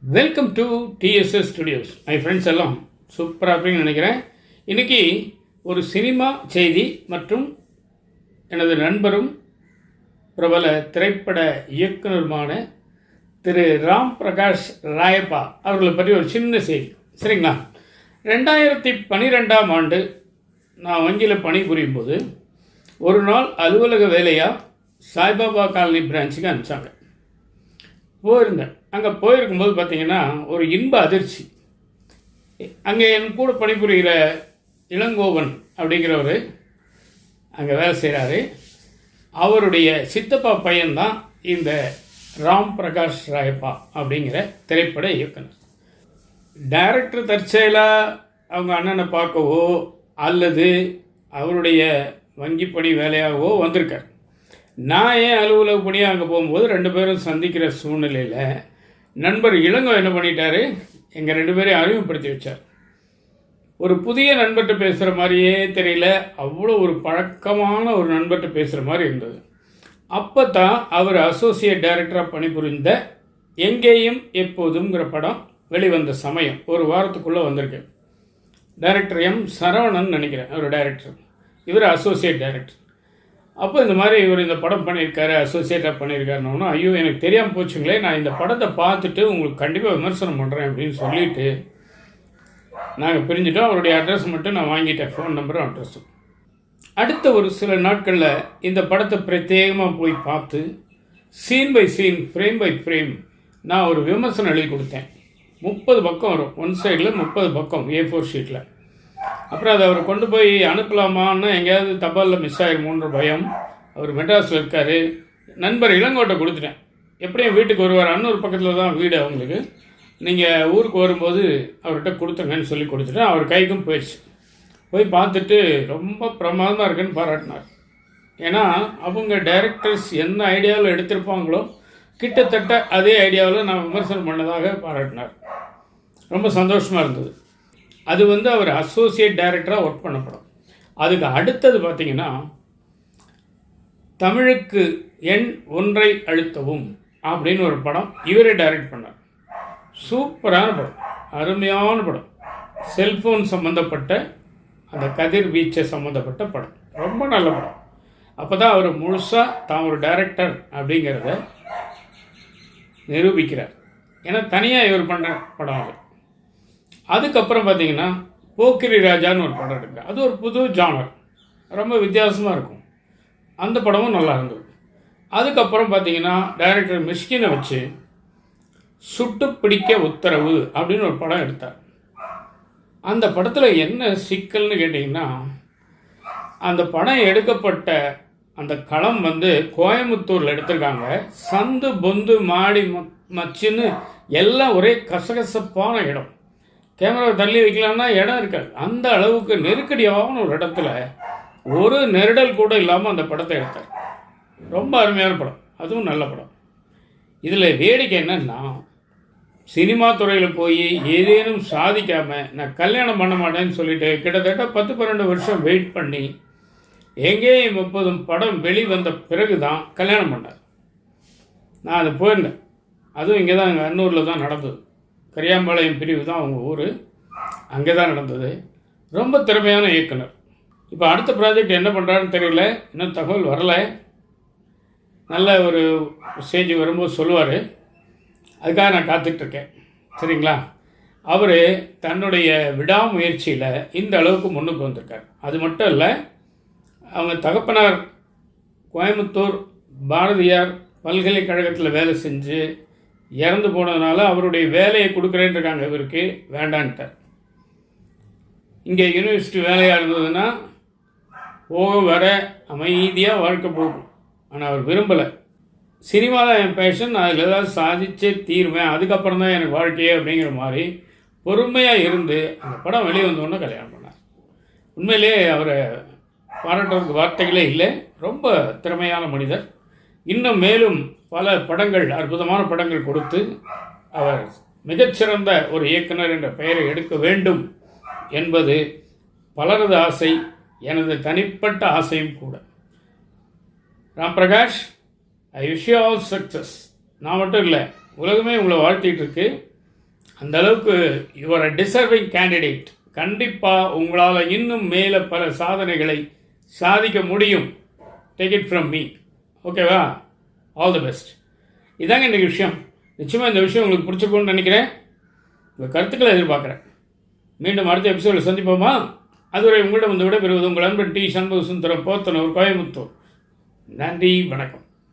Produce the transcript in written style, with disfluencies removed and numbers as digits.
Welcome to TDS studios. My friends எல்லாம் சூப்பராக இருப்பீங்கன்னு நினைக்கிறேன். இன்றைக்கி ஒரு சினிமா செய்தி மற்றும் எனது நண்பரும் பிரபல திரைப்பட இயக்குனருமான திரு ராம் பிரகாஷ் ராயப்பா அவர்களை பற்றி ஒரு சின்ன செய்தி. சரிங்களா? 2012ஆம் ஆண்டு நான் வங்கியில் பணிபுரியும் போது ஒரு நாள் அலுவலக வேலையாக சாய்பாபா காலனி பிரான்ச்சுக்கு அனுப்பிச்சாங்க. போயிருந்தேன். அங்கே போயிருக்கும்போது பார்த்திங்கன்னா ஒரு இன்ப அதிர்ச்சி. அங்கே என் கூட பணிபுரிகிற இளங்கோவன் அப்படிங்கிறவர் அங்கே வேலை செய்கிறாரு. அவருடைய சித்தப்பா பையன்தான் இந்த ராம் பிரகாஷ் ராயப்பா அப்படிங்கிற திரைப்பட இயக்குனர். டைரக்டர் தற்செயலாக அவங்க அண்ணனை பார்க்கவோ அல்லது அவருடைய வங்கி பணி வேலையாகவோ வந்திருக்கார். நான் ஏன் அலுவலக பணியாக அங்கே போகும்போது ரெண்டு பேரும் சந்திக்கிற சூழ்நிலையில் நண்பர் இளங்கோ என்ன பண்ணிட்டாரு, எங்கள் ரெண்டு பேரையும் அறிமுகப்படுத்தி வச்சார். ஒரு புதிய நண்பர்கிட்ட பேசுகிற மாதிரியே தெரியல, அவ்வளோ ஒரு பழக்கமான ஒரு நண்பர்கிட்ட பேசுகிற மாதிரி இருந்தது. அப்போ தான் அவர் அசோசியேட் டைரக்டராக பணிபுரிந்த எங்கேயும் எப்போதுங்கிற படம் வெளிவந்த சமயம் ஒரு வாரத்துக்குள்ளே வந்திருக்கு. டைரக்டர் எம் சரவணன் நினைக்கிறேன் அவர் டைரக்டர், இவர் அசோசியேட் டைரக்டர். அப்போ இந்த மாதிரி இவர் இந்த படம் பண்ணியிருக்காரு, அசோசியேட்டாக பண்ணியிருக்காருன்னு, ஐயோ எனக்கு தெரியாமல் போச்சுங்களே, நான் இந்த படத்தை பார்த்துட்டு உங்களுக்கு கண்டிப்பாக விமர்சனம் பண்ணுறேன் அப்படின்னு சொல்லிவிட்டு நாங்கள் பிரிஞ்சுட்டோம். அவருடைய அட்ரஸ் மட்டும் நான் வாங்கிட்டேன், ஃபோன் நம்பரும் அட்ரஸும். அடுத்த ஒரு சில நாட்களில் இந்த படத்தை பிரத்யேகமாக போய் பார்த்து scene by scene, frame by frame நான் ஒரு விமர்சனம் எழுதி கொடுத்தேன். 30 பக்கம் வரும், ஒன் சைடில் 30 பக்கம் A4 ஷீட்டில். அப்புறம் அதை அவர் கொண்டு போய் அனுப்பலாமான்னு எங்கேயாவது தபாலில் மிஸ் ஆகிருமோன்ற பயம். அவர் மெட்ராஸில் இருக்கார். நண்பர் இளங்கோட்டை கொடுத்துட்டேன். எப்படியும் வீட்டுக்கு வருவார், அன்னூர் பக்கத்தில் தான் வீடு அவங்களுக்கு. நீங்கள் ஊருக்கு வரும்போது அவர்கிட்ட கொடுத்துருங்கன்னு சொல்லி கொடுத்துட்டேன். அவர் கைக்கும் போயிடுச்சு. போய் பார்த்துட்டு ரொம்ப பிரமாதமாக இருக்குன்னு பாராட்டினார். ஏன்னா அவங்க டைரக்டர்ஸ் எந்த ஐடியாவில் எடுத்திருப்பாங்களோ கிட்டத்தட்ட அதே ஐடியாவில் நான் விமர்சனம் பண்ணதாக பாராட்டினார். ரொம்ப சந்தோஷமாக இருந்தது. அது அவர் அசோசியேட் டைரக்டராக ஒர்க் பண்ண படம். அதுக்கு அடுத்தது பார்த்திங்கன்னா தமிழுக்கு எண் ஒன்றை அழுத்தவும் அப்படின்னு ஒரு படம் இவரே டைரக்ட் பண்ணார். சூப்பரான படம், அருமையான படம். செல்ஃபோன் சம்மந்தப்பட்ட அந்த கதிர் வீச்சை சம்மந்தப்பட்ட படம், ரொம்ப நல்ல படம். அப்போ தான் அவர் முழுசாக தான் ஒரு டைரக்டர் அப்படிங்கிறத நிரூபிக்கிறார். ஏன்னா தனியாக இவர் பண்ணுற படம் அது. அதுக்கப்புறம் பார்த்திங்கன்னா போக்கிரி ராஜான்னு ஒரு படம் இருக்குது. அது ஒரு புது ஜானர், ரொம்ப வித்தியாசமாக இருக்கும். அந்த படமும் நல்லா இருந்தது. அதுக்கப்புறம் பார்த்திங்கன்னா டைரக்டர் மிஷ்கினை வச்சு சுட்டு பிடிக்க உத்தரவு அப்படின்னு ஒரு படம் எடுத்தார். அந்த படத்தில் என்ன சிக்கல்னு கேட்டிங்கன்னா, அந்த படம் எடுக்கப்பட்ட அந்த களம் கோயம்புத்தூரில் எடுத்திருக்காங்க. சந்து பொந்து மாடி மச்சுன்னு எல்லாம் ஒரே கசகசப்பான இடம். கேமரா தள்ளி வைக்கலாம்னா இடம் இருக்காது. அந்த அளவுக்கு நெருக்கடியான ஒரு இடத்துல ஒரு நெருடல் கூட இல்லாமல் அந்த படத்தை எடுத்தார். ரொம்ப அருமையான படம், அதுவும் நல்ல படம். இதில் வேடிக்கை என்னன்னா, சினிமா துறையில் போய் ஏதேனும் சாதிக்காமல் நான் கல்யாணம் பண்ண மாட்டேன்னு சொல்லிட்டு கிட்டத்தட்ட 10-12 வருஷம் வெயிட் பண்ணி எங்கேயும் 30 படம் வெளிவந்த பிறகு தான் கல்யாணம் பண்ணார். நான் அது போயிருந்தேன். அதுவும் இங்கே தான், எங்கள் அன்னூரில் தான் நடந்தது. கரியாம்பாளையம் பிரிவு தான் அவங்க ஊர், அங்கே தான் நடந்தது. ரொம்ப திறமையான இயக்குனர். இப்போ அடுத்த ப்ராஜெக்ட் என்ன பண்ணுறாருன்னு தெரியல, இன்னும் தகவல் வரலை. நல்ல ஒரு ஸ்டேஜ் வரும்போது சொல்லுவார். அதுக்காக நான் காத்துட்ருக்கேன். சரிங்களா? அவர் தன்னுடைய விடாமுயற்சியில் இந்த அளவுக்கு முன்னுக்கு வந்திருக்கார். அது மட்டும் இல்லை, அவங்க தகப்பனார் கோயம்புத்தூர் பாரதியார் பல்கலைக்கழகத்தில் வேலை செஞ்சு இறந்து போனதுனால அவருடைய வேலையை கொடுக்குறேன்னு இருக்காங்க. இவருக்கு வேண்டான்ட்டார். இங்கே யூனிவர்சிட்டி வேலையாக இருந்ததுன்னா போக வர அமைதியாக வாழ்க்கை போகும். ஆனால் அவர் விரும்பலை. சினிமா தான் என் பேஷன், அதில் ஏதாவது சாதிச்சே தீர்வேன், அதுக்கப்புறம் தான் எனக்கு வாழ்க்கையே அப்படிங்கிற மாதிரி பொறுமையாக இருந்து அந்த படம் வெளியே வந்தோன்னே கல்யாணம் பண்ணார். உண்மையிலே அவரை பாராட்டுறதுக்கு வார்த்தைகளே இல்லை. ரொம்ப திறமையான மனிதர். இன்னும் மேலும் பல படங்கள், அற்புதமான படங்கள் கொடுத்து அவர் மிகச்சிறந்த ஒரு இயக்குனர் என்ற பெயரை எடுக்க வேண்டும் என்பது பலரது ஆசை, எனது தனிப்பட்ட ஆசையும் கூட. Ram Prakash, I wish you all success. நான் மட்டும் இல்லை, உலகமே உங்களை வாழ்த்திட்டு இருக்கு. அந்த அளவுக்கு யுவர் அ டிசர்விங் கேண்டிடேட். கண்டிப்பாக உங்களால் இன்னும் மேலே பல சாதனைகளை சாதிக்க முடியும். Take it from me. ஓகேவா? All the best. இதாங்க இந்த விஷயம். நிச்சயமாக இந்த விஷயம் உங்களுக்கு பிடிச்சிருக்கும்னு நினைக்கிறேன். உங்கள் கருத்துக்களை எதிர்பார்க்குறேன். மீண்டும் அடுத்த எபிசோடில் சந்திப்போமா? அதுவரை உங்களிடம் வந்து விடைபெறுவது உங்கள் அன்பன் டி. சண்முக சுந்தரம், போத்தனூர், கோயம்புத்தூர். நன்றி, வணக்கம்.